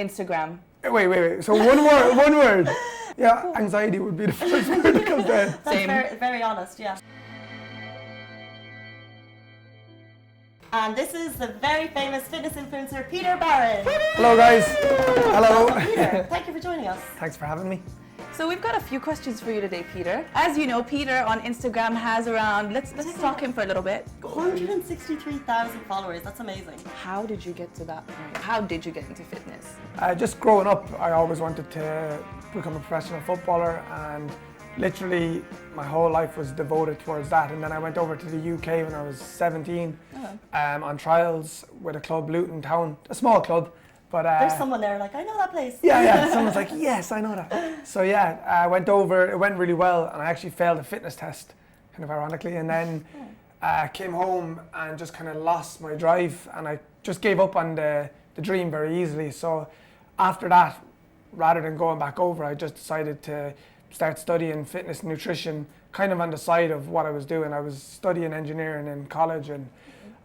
Instagram. Wait. So one word. Yeah, anxiety would be the first word that comes down. That's very, very honest, yeah. And this is the very famous fitness influencer, Peter Barron. Hello guys. Hello. Peter, thank you for joining us. Thanks for having me. So we've got a few questions for you today, Peter. As you know, Peter on Instagram has around, let's talk him for a little bit. 163,000 followers, that's amazing. How did you get to that point? How did you get into fitness? Just growing up, I always wanted to become a professional footballer, and literally my whole life was devoted towards that. And then I went over to the UK when I was 17 on trials with a club, Luton Town, a small club. But there's someone there like, I know that place. Yeah. Someone's like, yes, I know that. So yeah, I went over, it went really well, and I actually failed a fitness test, kind of ironically. And then came home and just kind of lost my drive, and I just gave up on the dream very easily. So after that, rather than going back over, I just decided to start studying fitness and nutrition, kind of on the side of what I was doing. I was studying engineering in college, and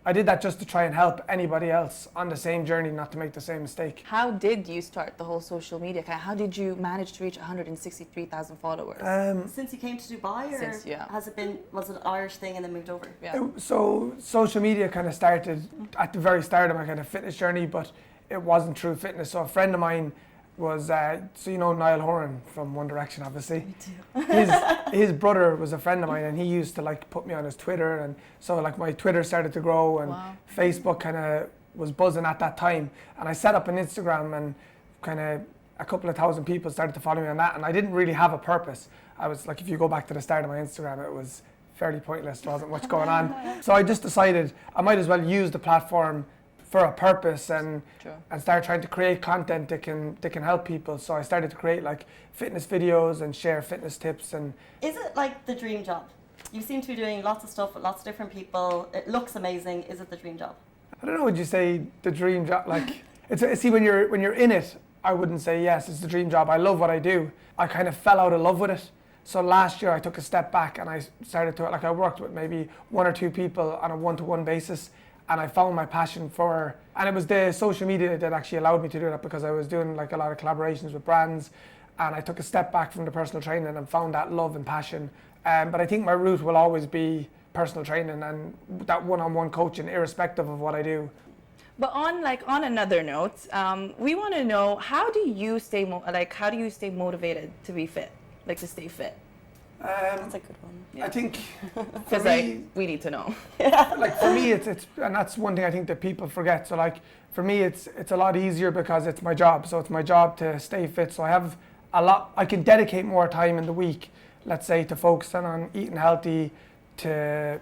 I did that just to try and help anybody else on the same journey not to make the same mistake. How did you start the whole social media? How did you manage to reach 163,000 followers? Since you came to Dubai, or was it an Irish thing and then moved over? Yeah. So social media kind of started at the very start of my kind of fitness journey, but it wasn't true fitness. So a friend of mine was, so you know Niall Horan from One Direction, obviously. Me too. His brother was a friend of mine, and he used to like put me on his Twitter, and so like my Twitter started to grow, and Facebook kind of was buzzing at that time. And I set up an Instagram, and kind of a couple of thousand people started to follow me on that, and I didn't really have a purpose. I was like, if you go back to the start of my Instagram, it was fairly pointless. There wasn't much going on. So I just decided I might as well use the platform for a purpose and start trying to create content that can help people. So I started to create like fitness videos and share fitness tips. And is it like the dream job? You seem to be doing lots of stuff with lots of different people. It looks amazing. Is it the dream job? I don't know, would you say the dream job? Like, see, when you're in it, I wouldn't say yes, it's the dream job. I love what I do. I kind of fell out of love with it. So last year I took a step back, and I started to, like, I worked with maybe one or two people on a one-to-one basis, and I found my passion for, and it was the social media that actually allowed me to do that, because I was doing like a lot of collaborations with brands, and I took a step back from the personal training and found that love and passion. But I think my route will always be personal training and that one-on-one coaching, irrespective of what I do. But on another note, we want to know, how do you stay motivated to be fit, like to stay fit? That's a good one. Yeah. I think because we need to know. Like for me, it's and that's one thing I think that people forget. So like for me, it's a lot easier because it's my job. So it's my job to stay fit. So I have I can dedicate more time in the week, let's say, to focus on eating healthy, to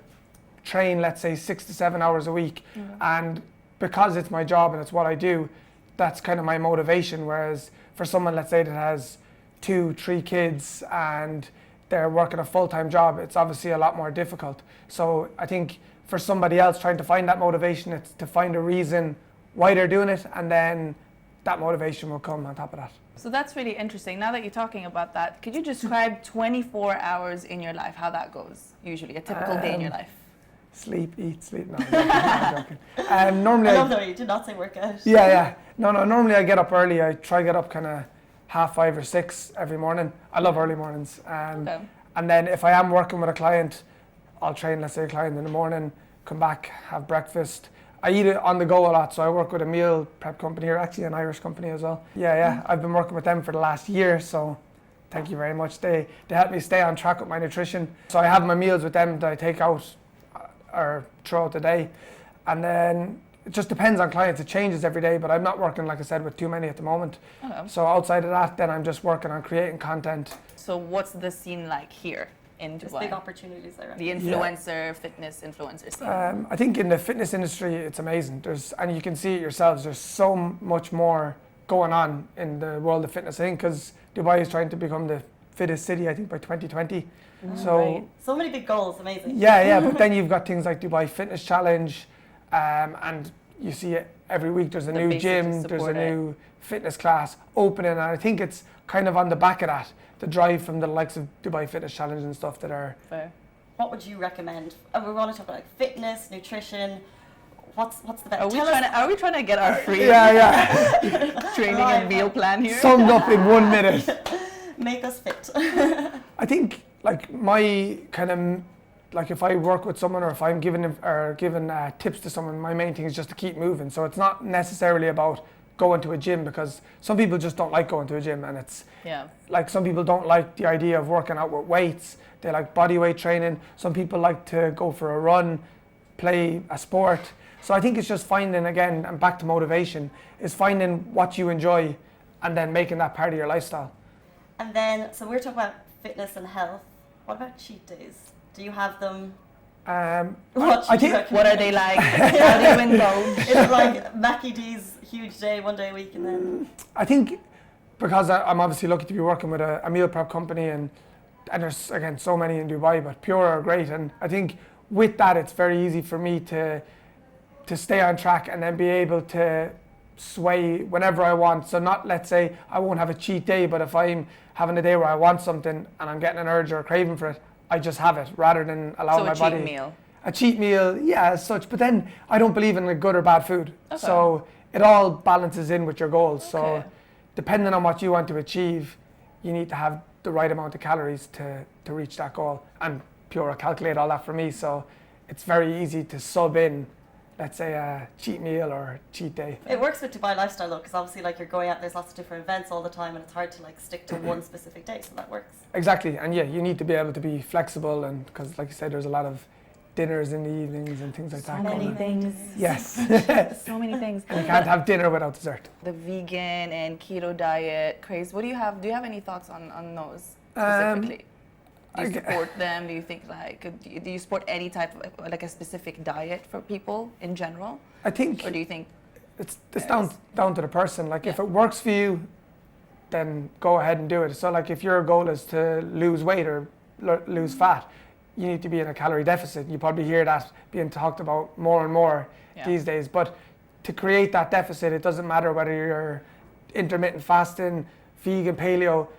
train, let's say 6 to 7 hours a week. And because it's my job and it's what I do, that's kind of my motivation. Whereas for someone, let's say, that has 2-3 kids and they're working a full-time job, it's obviously a lot more difficult. So I think for somebody else trying to find that motivation, it's to find a reason why they're doing it, and then that motivation will come on top of that. So that's really interesting. Now that you're talking about that, could you describe 24 hours in your life, how that goes, usually, a typical day in your life? Sleep, eat, sleep. No, I'm joking. Normally I love that you did not say workout. Yeah. No, normally I get up early. I try to get up kind of 5:30 or 6 every morning. I love early mornings. And then if I am working with a client, I'll train, let's say, a client in the morning, come back, have breakfast. I eat it on the go a lot, so I work with a meal prep company here, actually an Irish company as well. Yeah, I've been working with them for the last year, so thank you very much. They help me stay on track with my nutrition. So I have my meals with them that I take out or throughout the day. And then it just depends on clients. It changes every day, but I'm not working, like I said, with too many at the moment. So outside of that, then I'm just working on creating content. So what's the scene like here in Dubai? There's big opportunities there. The influencer, fitness influencer scene. I think in the fitness industry, it's amazing. And you can see it yourselves, there's so much more going on in the world of fitness. I think because Dubai is trying to become the fittest city, I think, by 2020. So many big goals, amazing. Yeah, but then you've got things like Dubai Fitness Challenge, and you see it every week. There's a new gym, there's a new fitness class opening, and I think it's kind of on the back of that, the drive from the likes of Dubai Fitness Challenge and stuff that are. Fair. What would you recommend? We want to talk about like fitness, nutrition. What's the best? Are we trying to get our free training and meal plan here? Summed up in 1 minute. Make us fit. I think like my kind of like if I work with someone or if I'm giving tips to someone, my main thing is just to keep moving. So it's not necessarily about going to a gym, because some people just don't like going to a gym, and it's like some people don't like the idea of working out with weights. They like body weight training. Some people like to go for a run, play a sport. So I think it's just finding, again, and back to motivation, is finding what you enjoy and then making that part of your lifestyle. And then, so we're talking about fitness and health. What about cheat days? Do you have them? What are they like? How do you indulge? Is it like Mackie D's huge day, 1 day a week, and then? I think because I'm obviously lucky to be working with a meal prep company, and there's again so many in Dubai, but Pure are great, and I think with that it's very easy for me to stay on track and then be able to sway whenever I want. So not, let's say I won't have a cheat day, but if I'm having a day where I want something and I'm getting an urge or a craving for it, I just have it rather than allowing my body. So a cheat meal. A cheat meal, yeah, as such. But then I don't believe in the good or bad food. Okay. So it all balances in with your goals. Okay. So depending on what you want to achieve, you need to have the right amount of calories to reach that goal. And Pure will calculate all that for me. So it's very easy to sub in, let's say, a cheat meal or cheat day. It works with Dubai lifestyle though, because obviously like you're going out, there's lots of different events all the time, and it's hard to like stick to one specific day, so that works. Exactly, and yeah, you need to be able to be flexible, and because like you said, there's a lot of dinners in the evenings and things like that. So many things. Yes. So many things. And you can't have dinner without dessert. The vegan and keto diet craze, what do you have? Do you have any thoughts on those specifically? Do you support them? Do you think like, do you support any type of, like a specific diet for people in general? I think. Or do you think? It's down to the person. Like if it works for you, then go ahead and do it. So like if your goal is to lose weight or lose fat, you need to be in a calorie deficit. You probably hear that being talked about more and more these days. But to create that deficit, it doesn't matter whether you're intermittent fasting, vegan, paleo,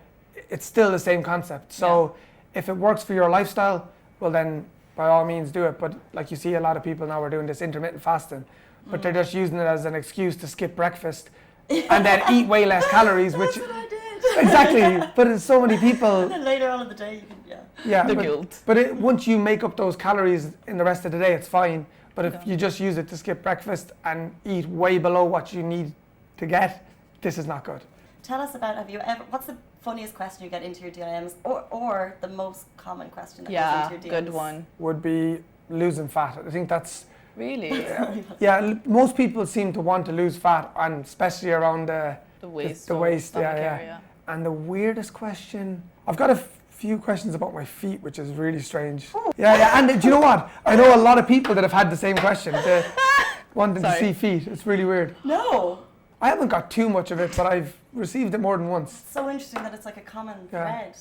it's still the same concept. So if it works for your lifestyle, well then by all means do it. But like you see a lot of people now are doing this intermittent fasting, but they're just using it as an excuse to skip breakfast and then eat way less calories, which That's what I did. Exactly. But it's so many people. And then later on in the day, you can, the guilt. But once you make up those calories in the rest of the day, it's fine. But if you just use it to skip breakfast and eat way below what you need to get, this is not good. Tell us about, what's the funniest question you get into your DMs, or the most common question that goes into your DMs? Good one. Would be losing fat. I think that's... Really? Most people seem to want to lose fat, and especially around the waist. The waist, area. And the weirdest question... I've got a few questions about my feet, which is really strange. And do you know what? I know a lot of people that have had the same question. Wanting to see feet. It's really weird. No. I haven't got too much of it, but I've received it more than once. So interesting that it's like a common thread.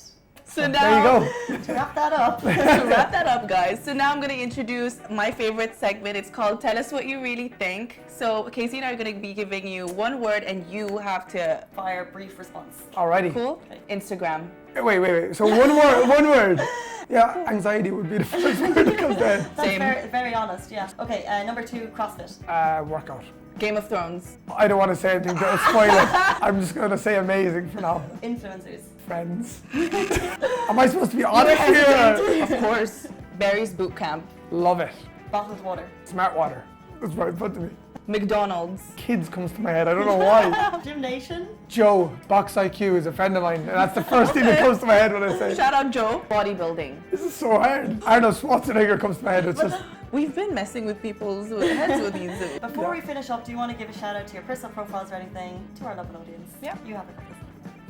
So now, there you go. To wrap that up. Guys. So now I'm going to introduce my favorite segment. It's called Tell Us What You Really Think. So Casey and I are going to be giving you one word, and you have to fire a brief response. Alrighty. Cool. Okay. Instagram. Wait. So one word. Yeah, anxiety would be the first word that comes down. That's very, very honest. Yeah. Okay. Number 2, CrossFit. Workout. Game of Thrones. I don't want to say anything to spoil it. I'm just going to say amazing for now. Influencers. Friends. Am I supposed to be honest here? Of course. Barry's Boot Camp. Love it. Bottled water. Smart water. That's right in front of me. McDonald's. Kids comes to my head. I don't know why. Gym Nation. Joe, Box IQ, is a friend of mine, and that's the first thing that comes to my head when I say. Shout out Joe. Bodybuilding. This is so hard. Arnold Schwarzenegger comes to my head. It's just. We've been messing with people's heads with these. Before we finish up, do you want to give a shout out to your personal profiles or anything to our Lovin audience? Yeah. You have it.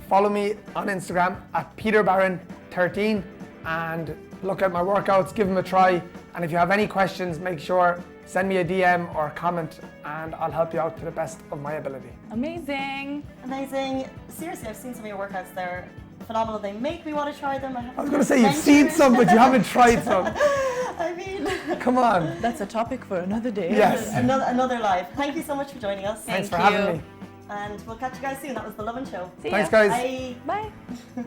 Follow me on Instagram at Peter Barron 13 and look at my workouts, give them a try. And if you have any questions, make sure send me a DM or a comment, and I'll help you out to the best of my ability. Amazing. Seriously, I've seen some of your workouts. They're phenomenal. They make me want to try them. I was going to say you've seen some, but you haven't tried some. I mean, come on. That's a topic for another day. Yes. Another live. Thank you so much for joining us. Thanks for having me. And we'll catch you guys soon. That was the Lovin Show. Thanks, guys. Bye. Bye.